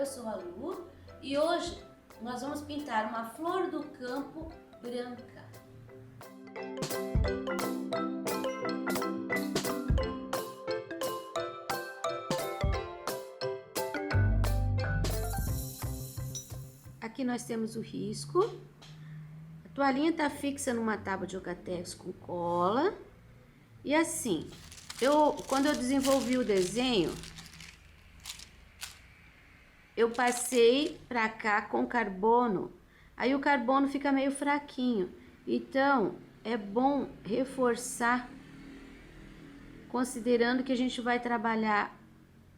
eu sou a Lu e hoje nós vamos pintar uma flor do campo branca. Aqui nós temos o risco. A toalhinha está fixa numa tábua de Ocatex com cola. E assim, quando eu desenvolvi o desenho, eu passei pra cá com carbono. Aí o carbono fica meio fraquinho. Então, é bom reforçar, considerando que a gente vai trabalhar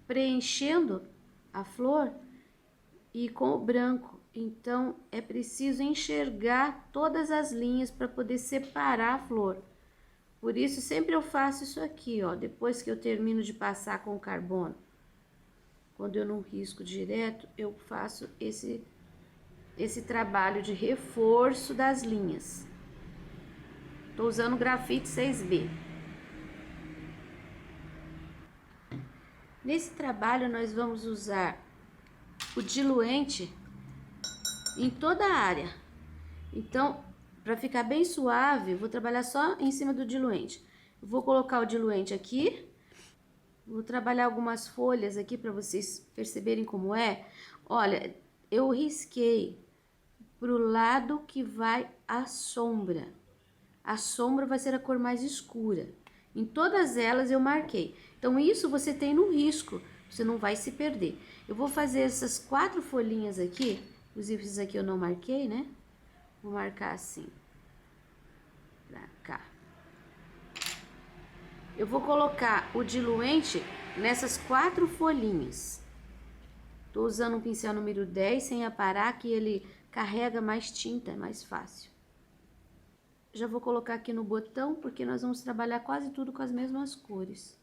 preenchendo a flor e com o branco. Então, é preciso enxergar todas as linhas para poder separar a flor. Por isso, sempre eu faço isso aqui, ó, depois que eu termino de passar com o carbono. Quando eu não risco direto, eu faço esse trabalho de reforço das linhas. Tô usando grafite 6B. Nesse trabalho, nós vamos usar o diluente em toda a área. Então, para ficar bem suave, eu vou trabalhar só em cima do diluente. Eu vou colocar o diluente aqui. Vou trabalhar algumas folhas aqui para vocês perceberem como é. Olha, eu risquei pro lado que vai a sombra. A sombra vai ser a cor mais escura. Em todas elas eu marquei. Então isso você tem no risco, você não vai se perder. Eu vou fazer essas 4 folhinhas aqui, inclusive esses aqui eu não marquei, né? Vou marcar assim, pra cá. Eu vou colocar o diluente nessas 4 folhinhas. Tô usando um pincel número 10 sem aparar, que ele carrega mais tinta, é mais fácil. Já vou colocar aqui no botão, porque nós vamos trabalhar quase tudo com as mesmas cores.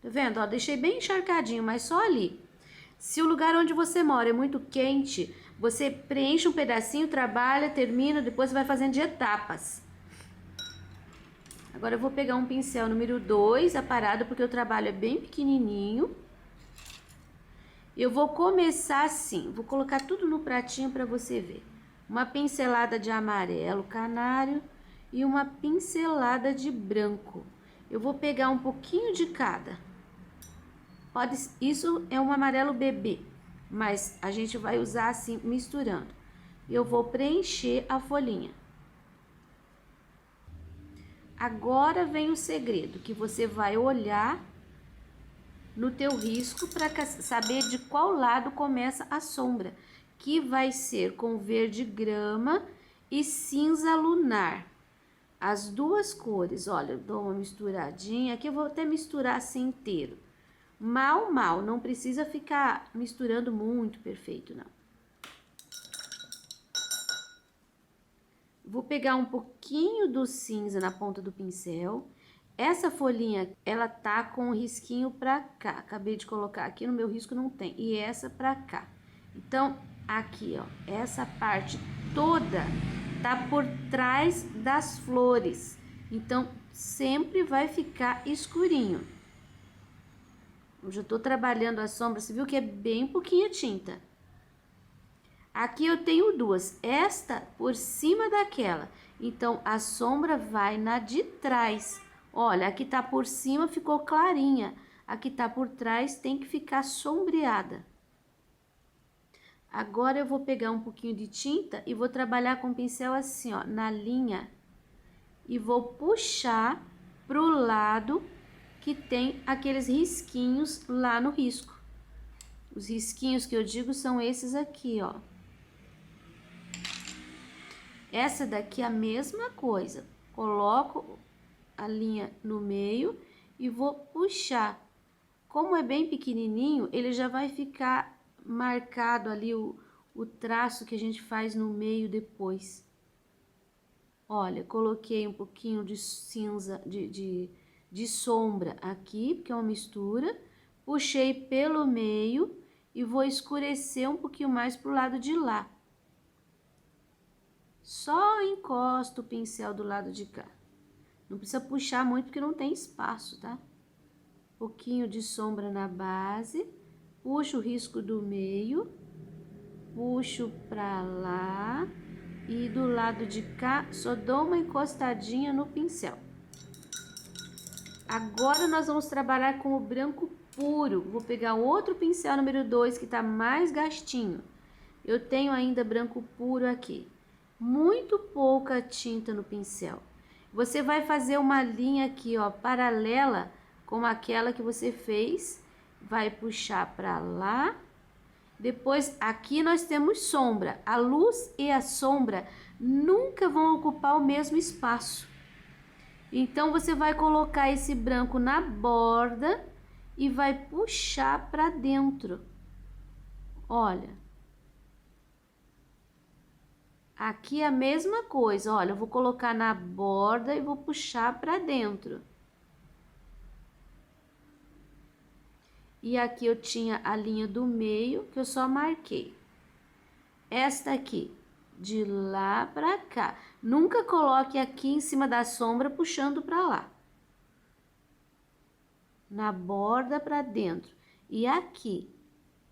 Tá vendo? Ó, deixei bem encharcadinho, mas só ali. Se o lugar onde você mora é muito quente, você preenche um pedacinho, trabalha, termina, depois você vai fazendo de etapas. Agora eu vou pegar um pincel número 2, aparado, porque o trabalho é bem pequenininho. Eu vou começar assim, vou colocar tudo no pratinho para você ver. Uma pincelada de amarelo canário e uma pincelada de branco. Eu vou pegar um pouquinho de cada. Isso é um amarelo bebê, mas a gente vai usar assim, misturando. Eu vou preencher a folhinha. Agora vem o segredo, que você vai olhar no teu risco para saber de qual lado começa a sombra, que vai ser com verde grama e cinza lunar. As duas cores, olha, eu dou uma misturadinha, aqui eu vou até misturar assim inteiro. Mal, não precisa ficar misturando muito perfeito, não. Vou pegar um pouquinho do cinza na ponta do pincel. Essa folhinha, ela tá com o risquinho pra cá. Acabei de colocar aqui, no meu risco não tem. E essa pra cá. Então, aqui, ó, essa parte toda tá por trás das flores. Então, sempre vai ficar escurinho. Eu já tô trabalhando a sombra, você viu que é bem pouquinha tinta. Aqui eu tenho duas, esta por cima daquela, então a sombra vai na de trás. Olha, aqui tá por cima, ficou clarinha, aqui tá por trás, tem que ficar sombreada. Agora eu vou pegar um pouquinho de tinta e vou trabalhar com o pincel assim, ó, na linha. E vou puxar pro lado que tem aqueles risquinhos lá no risco. Os risquinhos que eu digo são esses aqui, ó. Essa daqui é a mesma coisa. Coloco a linha no meio e vou puxar. Como é bem pequenininho, ele já vai ficar marcado ali o traço que a gente faz no meio depois. Olha, coloquei um pouquinho de cinza, de sombra aqui, porque é uma mistura. Puxei pelo meio e vou escurecer um pouquinho mais pro lado de lá. Só encosto o pincel do lado de cá. Não precisa puxar muito porque não tem espaço, tá? Um pouquinho de sombra na base puxo o risco do meio, puxo pra lá e do lado de cá só dou uma encostadinha no pincel. Agora nós vamos trabalhar com o branco puro. Vou pegar outro pincel número 2 que tá mais gastinho. Eu tenho ainda branco puro aqui. Muito pouca tinta no pincel. Você vai fazer uma linha aqui, ó, paralela com aquela que você fez. Vai puxar para lá. Depois, aqui nós temos sombra. A luz e a sombra nunca vão ocupar o mesmo espaço. Então, você vai colocar esse branco na borda e vai puxar para dentro. Olha. Aqui é a mesma coisa, olha, eu vou colocar na borda e vou puxar para dentro. E aqui eu tinha a linha do meio, que eu só marquei. Esta aqui, de lá para cá. Nunca coloque aqui em cima da sombra, puxando para lá. Na borda para dentro. E aqui,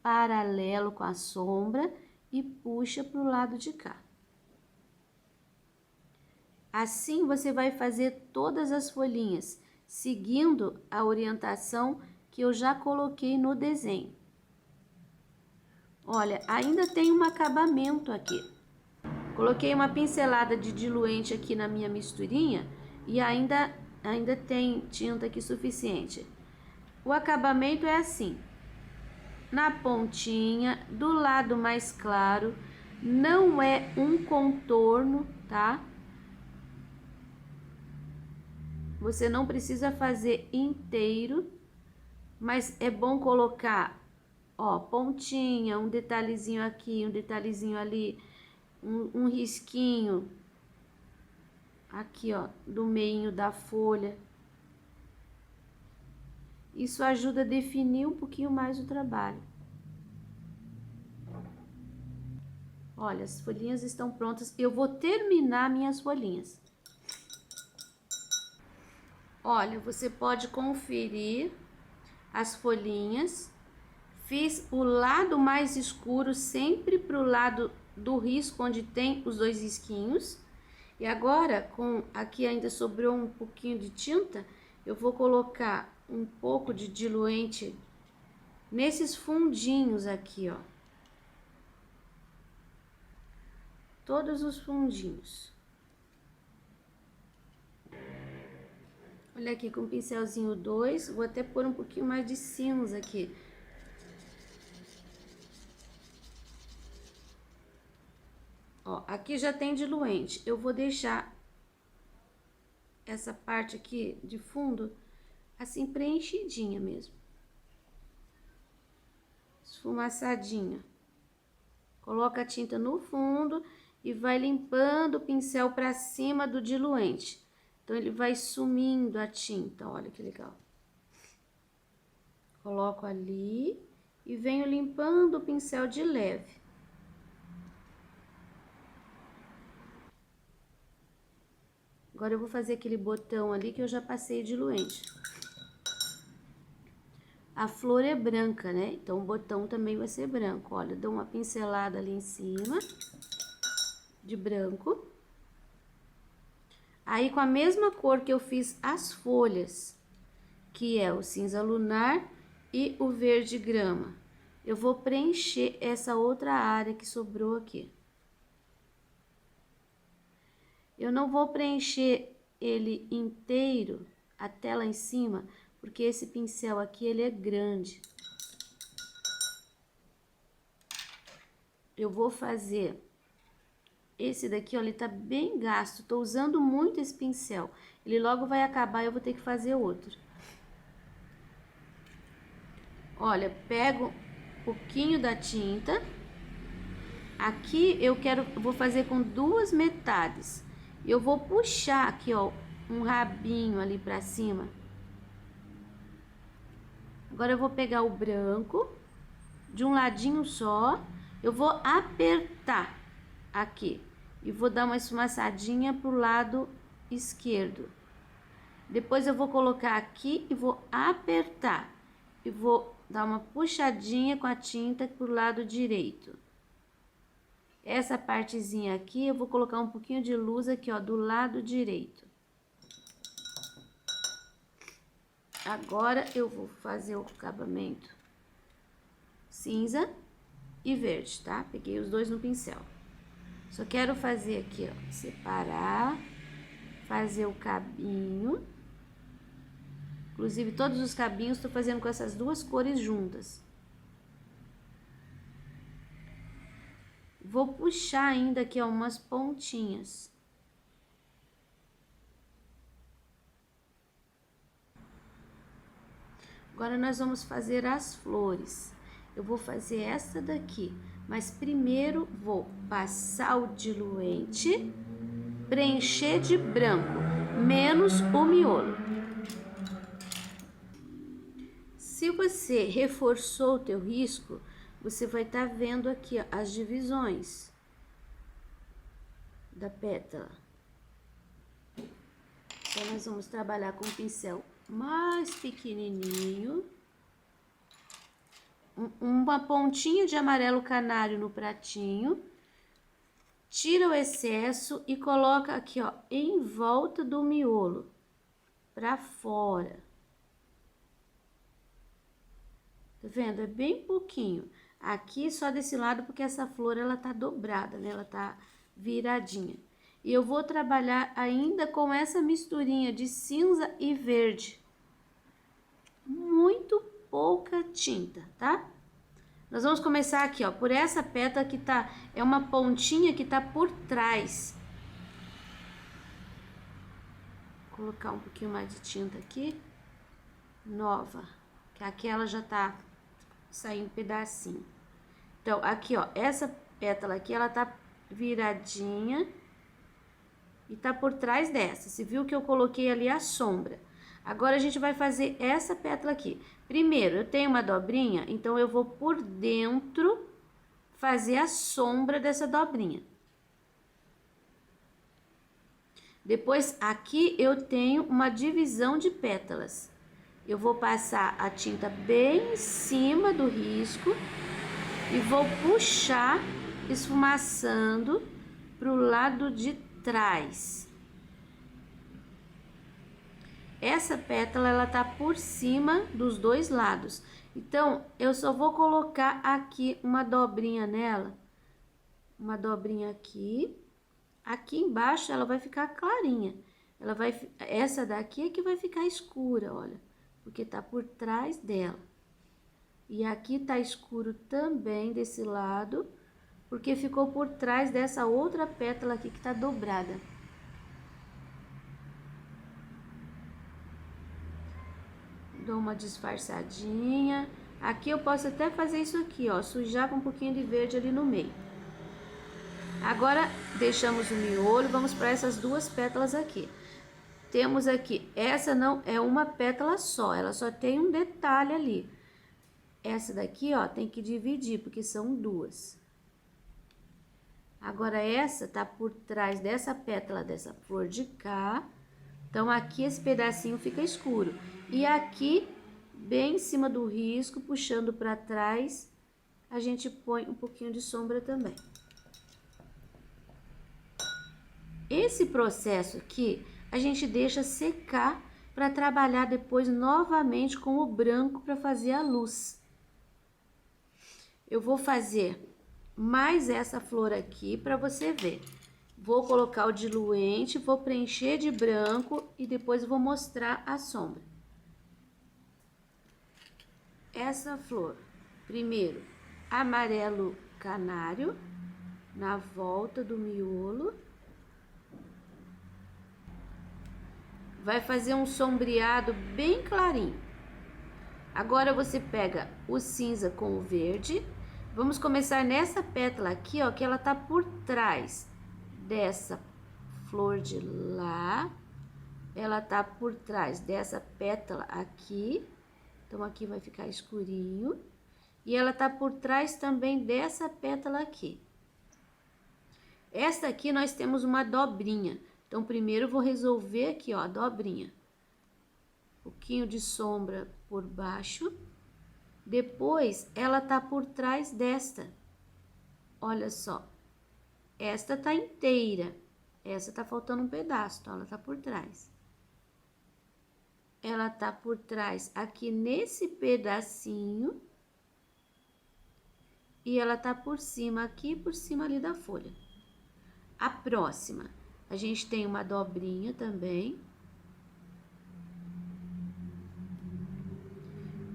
paralelo com a sombra, e puxa para o lado de cá. Assim, você vai fazer todas as folhinhas, seguindo a orientação que eu já coloquei no desenho. Olha, ainda tem um acabamento aqui. Coloquei uma pincelada de diluente aqui na minha misturinha e ainda tem tinta aqui suficiente. O acabamento é assim. Na pontinha, do lado mais claro, não é um contorno, tá? Você não precisa fazer inteiro, mas é bom colocar, ó, pontinha, um detalhezinho aqui, um detalhezinho ali, um risquinho aqui, ó, do meio da folha. Isso ajuda a definir um pouquinho mais o trabalho. Olha, as folhinhas estão prontas. Eu vou terminar minhas folhinhas. Olha, você pode conferir as folhinhas. Fiz o lado mais escuro sempre pro lado do risco onde tem os dois risquinhos. E agora, aqui ainda sobrou um pouquinho de tinta, eu vou colocar um pouco de diluente nesses fundinhos aqui, ó. Todos os fundinhos. Olha aqui, com o pincelzinho 2, vou até pôr um pouquinho mais de cinza aqui. Ó, aqui já tem diluente. Eu vou deixar essa parte aqui de fundo assim preenchidinha mesmo. Esfumaçadinha. Coloca a tinta no fundo e vai limpando o pincel para cima do diluente. Então, ele vai sumindo a tinta, olha que legal. Coloco ali e venho limpando o pincel de leve. Agora, eu vou fazer aquele botão ali que eu já passei diluente. A flor é branca, né? Então, o botão também vai ser branco. Olha, dou uma pincelada ali em cima de branco. Aí, com a mesma cor que eu fiz as folhas, que é o cinza lunar e o verde grama, eu vou preencher essa outra área que sobrou aqui. Eu não vou preencher ele inteiro até lá em cima, porque esse pincel aqui, ele é grande. Eu vou fazer... Esse daqui, ó, ele tá bem gasto, tô usando muito esse pincel. Ele logo vai acabar e eu vou ter que fazer outro. Olha, pego um pouquinho da tinta. Aqui eu vou fazer com duas metades. Eu vou puxar aqui, ó, um rabinho ali pra cima. Agora eu vou pegar o branco, de um ladinho só, eu vou apertar aqui. E vou dar uma esfumaçadinha pro lado esquerdo. Depois eu vou colocar aqui e vou apertar. E vou dar uma puxadinha com a tinta pro lado direito. Essa partezinha aqui, eu vou colocar um pouquinho de luz aqui, ó, do lado direito. Agora, eu vou fazer o acabamento cinza e verde, tá? Peguei os dois no pincel. Só quero fazer aqui, ó, separar, fazer o cabinho. Inclusive, todos os cabinhos tô fazendo com essas duas cores juntas. Vou puxar ainda aqui, ó, umas pontinhas. Agora, nós vamos fazer as flores. Eu vou fazer essa daqui, mas primeiro vou passar o diluente, preencher de branco, menos o miolo. Se você reforçou o teu risco, você vai estar vendo aqui, ó, as divisões da pétala. Então, nós vamos trabalhar com um pincel mais pequenininho. Uma pontinha de amarelo canário no pratinho. Tira o excesso e coloca aqui, ó, em volta do miolo, pra fora. Tá vendo? É bem pouquinho. Aqui só desse lado, porque essa flor, ela tá dobrada, né? Ela tá viradinha. E eu vou trabalhar ainda com essa misturinha de cinza e verde. Muito pouca tinta, tá? Nós vamos começar aqui, ó, por essa pétala que tá, é uma pontinha que tá por trás. Vou colocar um pouquinho mais de tinta aqui, nova, que aquela já tá saindo pedacinho. Então, aqui, ó, essa pétala aqui, ela tá viradinha e tá por trás dessa. Você viu que eu coloquei ali a sombra. Agora, a gente vai fazer essa pétala aqui. Primeiro, eu tenho uma dobrinha, então eu vou por dentro fazer a sombra dessa dobrinha. Depois, aqui eu tenho uma divisão de pétalas. Eu vou passar a tinta bem em cima do risco e vou puxar, esfumaçando pro lado de trás. Essa pétala, ela tá por cima dos dois lados. Então, eu só vou colocar aqui uma dobrinha nela. Uma dobrinha aqui. Aqui embaixo, ela vai ficar clarinha. Essa daqui é que vai ficar escura, olha. Porque tá por trás dela. E aqui tá escuro também desse lado, porque ficou por trás dessa outra pétala aqui que tá dobrada. Dou uma disfarçadinha. Aqui eu posso até fazer isso aqui, ó, sujar com um pouquinho de verde ali no meio. Agora, deixamos o miolo, vamos para essas duas pétalas aqui. Temos aqui, essa não é uma pétala só, ela só tem um detalhe ali. Essa daqui, ó, tem que dividir, porque são duas. Agora, essa tá por trás dessa pétala, dessa flor de cá. Então, aqui esse pedacinho fica escuro. E aqui, bem em cima do risco, puxando para trás, a gente põe um pouquinho de sombra também. Esse processo aqui, a gente deixa secar para trabalhar depois novamente com o branco para fazer a luz. Eu vou fazer mais essa flor aqui para você ver. Vou colocar o diluente, vou preencher de branco e depois vou mostrar a sombra. Essa flor, primeiro, amarelo canário, na volta do miolo. Vai fazer um sombreado bem clarinho. Agora, você pega o cinza com o verde. Vamos começar nessa pétala aqui, ó, que ela tá por trás dessa flor de lá. Ela tá por trás dessa pétala aqui. Então, aqui vai ficar escurinho. E ela tá por trás também dessa pétala aqui. Esta aqui nós temos uma dobrinha. Então, primeiro eu vou resolver aqui, ó, a dobrinha. Um pouquinho de sombra por baixo. Depois, ela tá por trás desta. Olha só. Esta tá inteira. Essa tá faltando um pedaço, então ela tá por trás. Ela tá por trás aqui nesse pedacinho. E ela tá por cima aqui, por cima ali da folha. A próxima, a gente tem uma dobrinha também.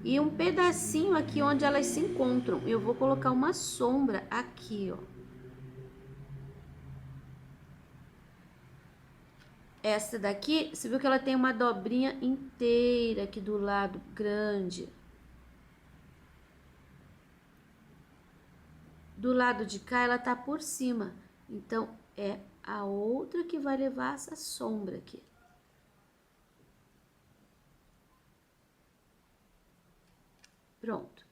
E um pedacinho aqui onde elas se encontram. Eu vou colocar uma sombra aqui, ó. Essa daqui, você viu que ela tem uma dobrinha inteira aqui do lado, grande. Do lado de cá, ela tá por cima. Então, é a outra que vai levar essa sombra aqui. Pronto.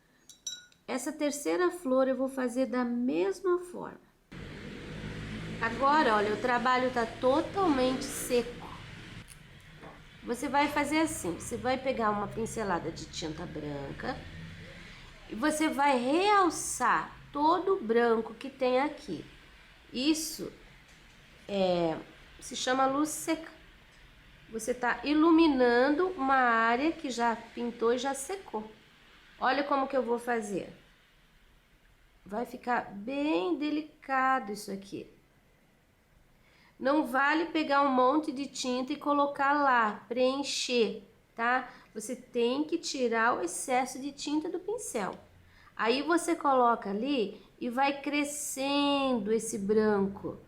Essa terceira flor eu vou fazer da mesma forma. Agora, olha, o trabalho tá totalmente seco. Você vai fazer assim, você vai pegar uma pincelada de tinta branca e você vai realçar todo o branco que tem aqui. Isso se chama luz seca. Você tá iluminando uma área que já pintou e já secou. Olha como que eu vou fazer. Vai ficar bem delicado isso aqui. Não vale pegar um monte de tinta e colocar lá, preencher, tá? Você tem que tirar o excesso de tinta do pincel. Aí você coloca ali e vai crescendo esse branco.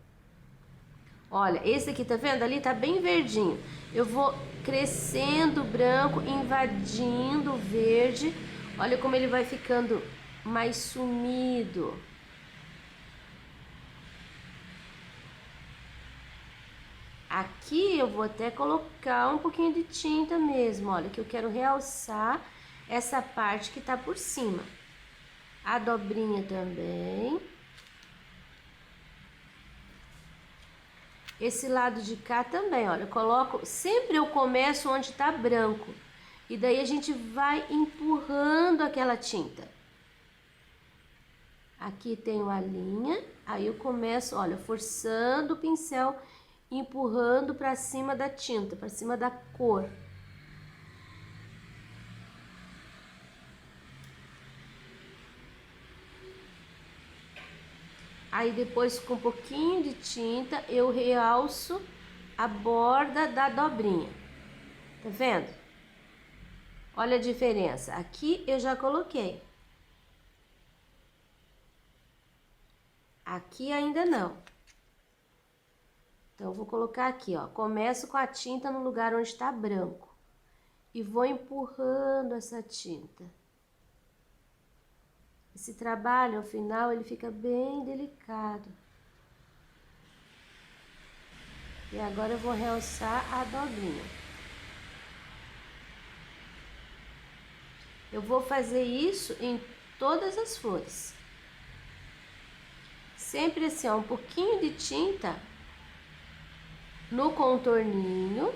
Olha, esse aqui, tá vendo? Ali tá bem verdinho. Eu vou crescendo o branco, invadindo o verde. Olha como ele vai ficando mais sumido. Aqui eu vou até colocar um pouquinho de tinta mesmo, olha, que eu quero realçar essa parte que tá por cima. A dobrinha também. Esse lado de cá também, olha, eu coloco, sempre eu começo onde tá branco. E daí a gente vai empurrando aquela tinta. Aqui tem uma linha, aí eu começo, olha, forçando o pincel, empurrando para cima da tinta, para cima da cor. Aí depois com um pouquinho de tinta eu realço a borda da dobrinha. Tá vendo? Olha a diferença. Aqui eu já coloquei. Aqui ainda não. Então, eu vou colocar aqui, ó. Começo com a tinta no lugar onde está branco. E vou empurrando essa tinta. Esse trabalho, ao final, ele fica bem delicado. E agora eu vou realçar a dobrinha. Eu vou fazer isso em todas as flores. Sempre assim, ó, um pouquinho de tinta no contorninho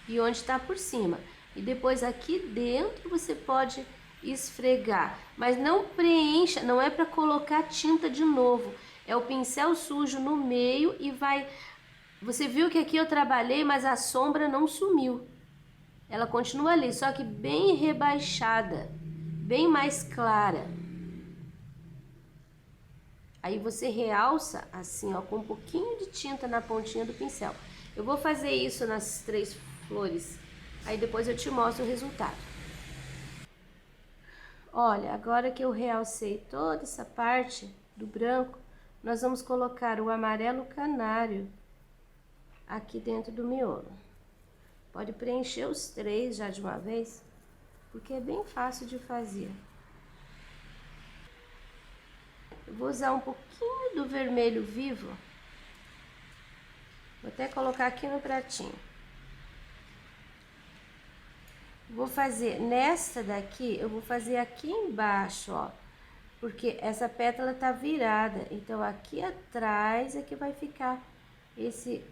e onde está por cima. E depois aqui dentro você pode esfregar, mas não preencha, não é para colocar tinta de novo. É o pincel sujo no meio e vai... Você viu que aqui eu trabalhei, mas a sombra não sumiu. Ela continua ali, só que bem rebaixada, bem mais clara. Aí você realça assim, ó, com um pouquinho de tinta na pontinha do pincel. Eu vou fazer isso nas 3 flores, aí depois eu te mostro o resultado. Olha, agora que eu realcei toda essa parte do branco, nós vamos colocar o amarelo canário aqui dentro do miolo. Pode preencher os 3 já de uma vez, porque é bem fácil de fazer. Eu vou usar um pouquinho do vermelho vivo. Vou até colocar aqui no pratinho. Vou fazer nessa daqui, eu vou fazer aqui embaixo, ó. Porque essa pétala tá virada, então aqui atrás é que vai ficar esse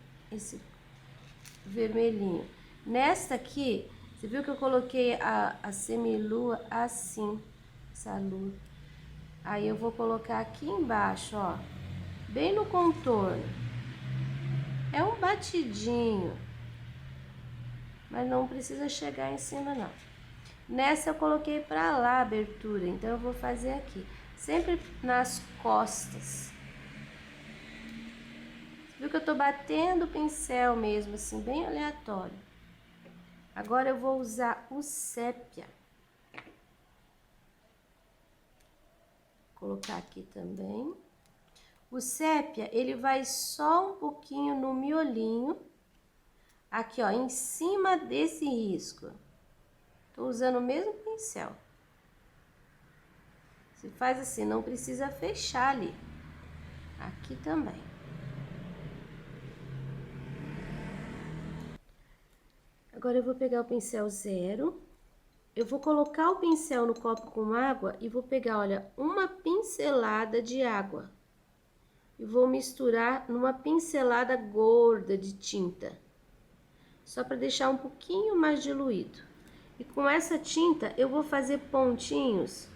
vermelhinho. Nesta aqui, você viu que eu coloquei a semilua assim. essa luz. Aí eu vou colocar aqui embaixo, ó, bem no contorno. É um batidinho, mas não precisa chegar em cima não. Nessa eu coloquei pra lá a abertura, então eu vou fazer aqui, sempre nas costas. Viu que eu tô batendo o pincel mesmo, assim, bem aleatório. Agora eu vou usar o sépia. Vou colocar aqui também. O sépia, ele vai só um pouquinho no miolinho. Aqui, ó, em cima desse risco. Tô usando o mesmo pincel. Você faz assim, não precisa fechar ali. Aqui também. Agora eu vou pegar o pincel 0. Eu vou colocar o pincel no copo com água e vou pegar, olha, uma pincelada de água. E vou misturar numa pincelada gorda de tinta. Só para deixar um pouquinho mais diluído. E com essa tinta eu vou fazer pontinhos.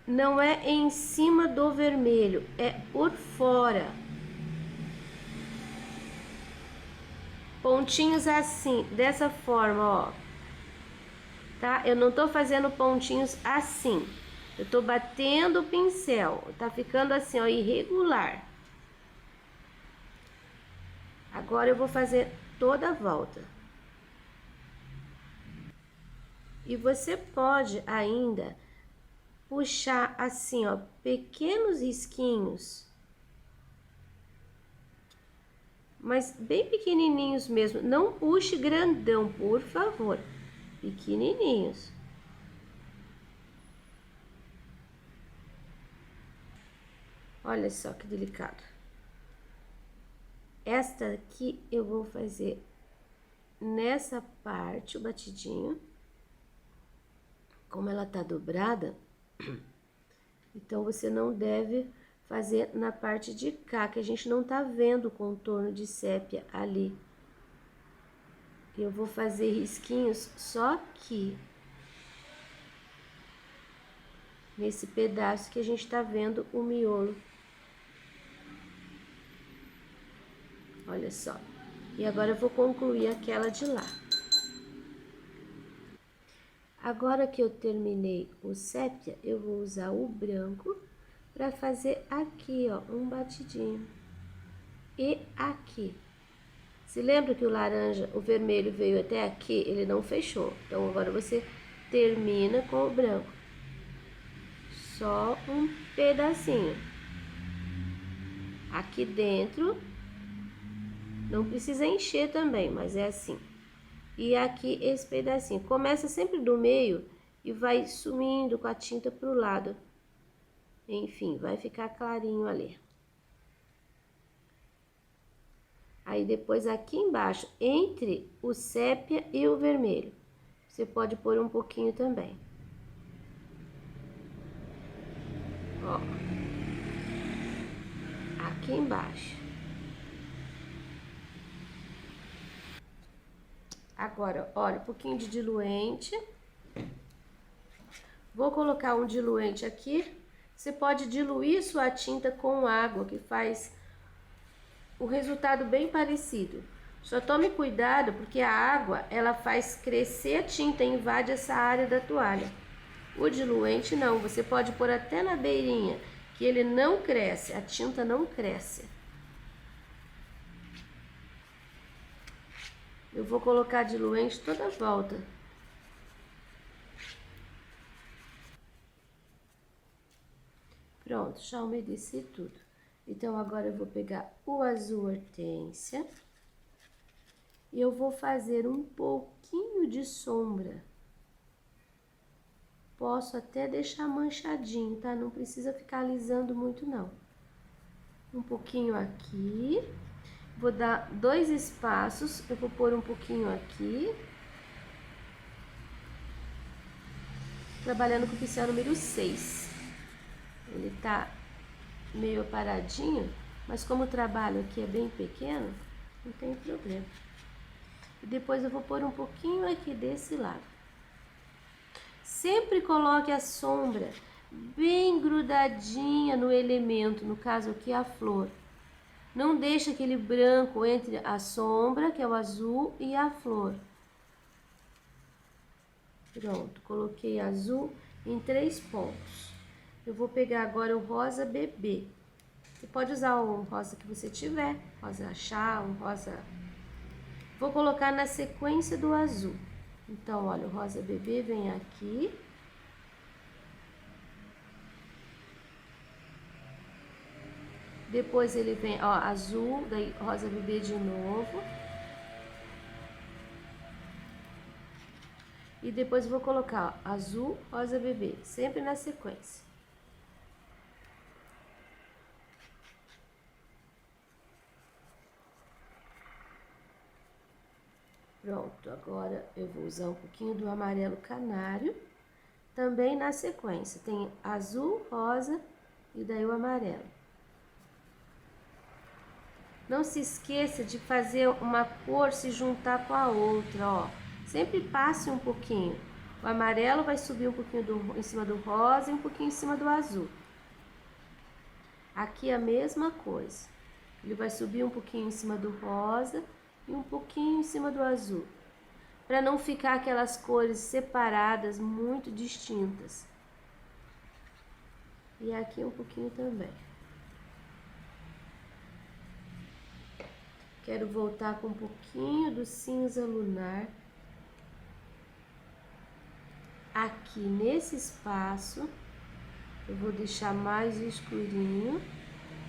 Não é em cima do vermelho, é por fora. Pontinhos assim, dessa forma, ó. Tá? Eu não tô fazendo pontinhos assim. Eu tô batendo o pincel. Tá ficando assim, ó, irregular. Agora eu vou fazer toda a volta. E você pode ainda puxar assim, ó, pequenos risquinhos. Mas bem pequenininhos mesmo. Não puxe grandão, por favor. Pequenininhos. Olha só que delicado. Esta aqui eu vou fazer nessa parte, o batidinho. Como ela tá dobrada, então você não deve fazer na parte de cá, que a gente não tá vendo o contorno de sépia ali. Eu vou fazer risquinhos só aqui. Nesse pedaço que a gente tá vendo o miolo. Olha só. E agora eu vou concluir aquela de lá. Agora que eu terminei o sépia, eu vou usar o branco para fazer aqui, ó, um batidinho. E aqui. Se lembra que o laranja, o vermelho veio até aqui, ele não fechou. Então agora você termina com o branco. Só um pedacinho. Aqui dentro, não precisa encher também, mas é assim. E aqui esse pedacinho. Começa sempre do meio e vai sumindo com a tinta pro lado. Enfim, vai ficar clarinho ali. Aí depois aqui embaixo, entre o sépia e o vermelho, você pode pôr um pouquinho também. Ó. Aqui embaixo. Agora, olha, um pouquinho de diluente. Vou colocar um diluente aqui. Você pode diluir sua tinta com água, que faz o resultado bem parecido. Só tome cuidado, porque a água, ela faz crescer a tinta, invade essa área da toalha. O diluente não, você pode pôr até na beirinha, que ele não cresce, a tinta não cresce. Eu vou colocar diluente toda a volta. Pronto, já umedeci tudo. Então, agora eu vou pegar o azul hortênsia. E eu vou fazer um pouquinho de sombra. Posso até deixar manchadinho, tá? Não precisa ficar alisando muito, não. Um pouquinho aqui. Vou dar 2 espaços, eu vou pôr um pouquinho aqui. Trabalhando com o pincel número 6. Ele tá meio paradinho, mas como o trabalho aqui é bem pequeno, não tem problema. E depois eu vou pôr um pouquinho aqui desse lado. Sempre coloque a sombra bem grudadinha no elemento, no caso aqui a flor. Não deixe aquele branco entre a sombra, que é o azul, e a flor. Pronto, coloquei azul em 3 pontos. Eu vou pegar agora o rosa bebê. Você pode usar o rosa que você tiver, rosa chá, um rosa... Vou colocar na sequência do azul. Então, olha, o rosa bebê vem aqui. Depois ele vem, ó, azul, daí rosa bebê de novo. E depois vou colocar, ó, azul, rosa bebê, sempre na sequência. Pronto, agora eu vou usar um pouquinho do amarelo canário, também na sequência. Tem azul, rosa e daí o amarelo. Não se esqueça de fazer uma cor se juntar com a outra, ó. Sempre passe um pouquinho. O amarelo vai subir um pouquinho em cima do rosa e um pouquinho em cima do azul. Aqui a mesma coisa. Ele vai subir um pouquinho em cima do rosa e um pouquinho em cima do azul. Para não ficar aquelas cores separadas, muito distintas. E aqui um pouquinho também. Quero voltar com um pouquinho do cinza lunar. Aqui nesse espaço, eu vou deixar mais escurinho.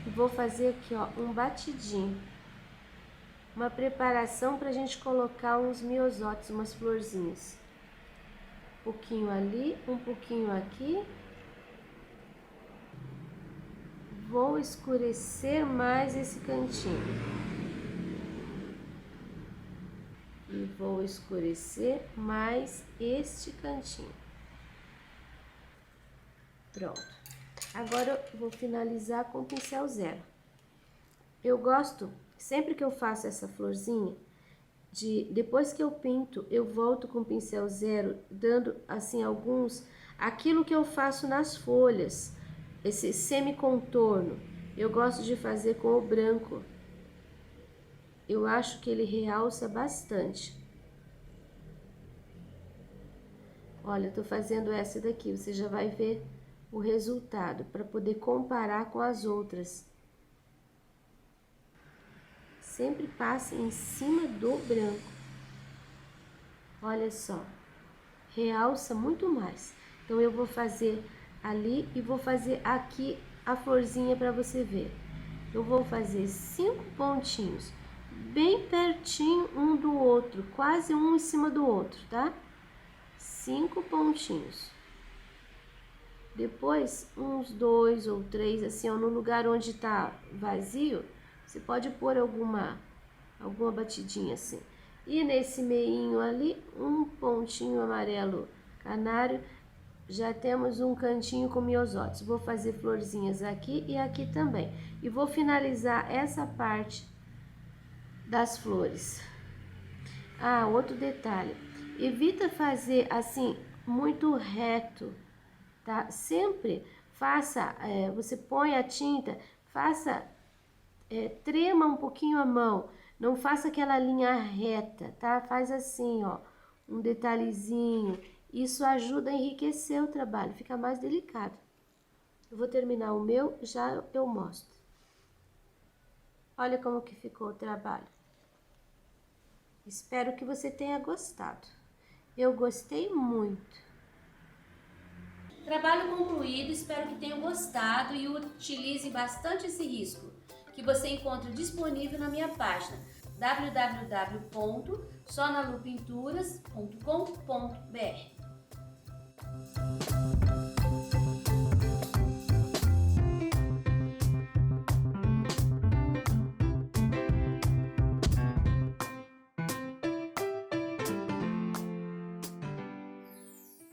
E vou fazer aqui, ó, um batidinho. Uma preparação pra gente colocar uns miosotes, umas florzinhas. Um pouquinho ali, um pouquinho aqui. Vou escurecer mais esse cantinho. E vou escurecer mais este cantinho. Pronto. Agora eu vou finalizar com o pincel zero. Eu gosto, sempre que eu faço essa florzinha, depois que eu pinto, eu volto com o pincel zero, dando assim aquilo que eu faço nas folhas, esse semi-contorno. Eu gosto de fazer com o branco. Eu acho que ele realça bastante. Olha, eu tô fazendo essa daqui, você já vai ver o resultado, para poder comparar com as outras. Sempre passe em cima do branco. Olha só, realça muito mais. Então, eu vou fazer ali e vou fazer aqui a florzinha para você ver. Eu vou fazer 5 pontinhos, bem pertinho um do outro, quase um em cima do outro, tá? 5 pontinhos. Depois, uns 2 ou 3, assim, ó, no lugar onde tá vazio, você pode pôr alguma batidinha assim. E nesse meinho ali, um pontinho amarelo canário, já temos um cantinho com miosotes. Vou fazer florzinhas aqui e aqui também. E vou finalizar essa parte das flores. Ah, outro detalhe. Evita fazer assim, muito reto, tá? Sempre faça, você põe a tinta, faça, trema um pouquinho a mão, não faça aquela linha reta, tá? Faz assim, ó, um detalhezinho, isso ajuda a enriquecer o trabalho, fica mais delicado. Eu vou terminar o meu, já eu mostro. Olha como que ficou o trabalho. Espero que você tenha gostado. Eu gostei muito. Trabalho concluído, espero que tenham gostado e utilize bastante esse risco, que você encontra disponível na minha página www.sonalupinturas.com.br.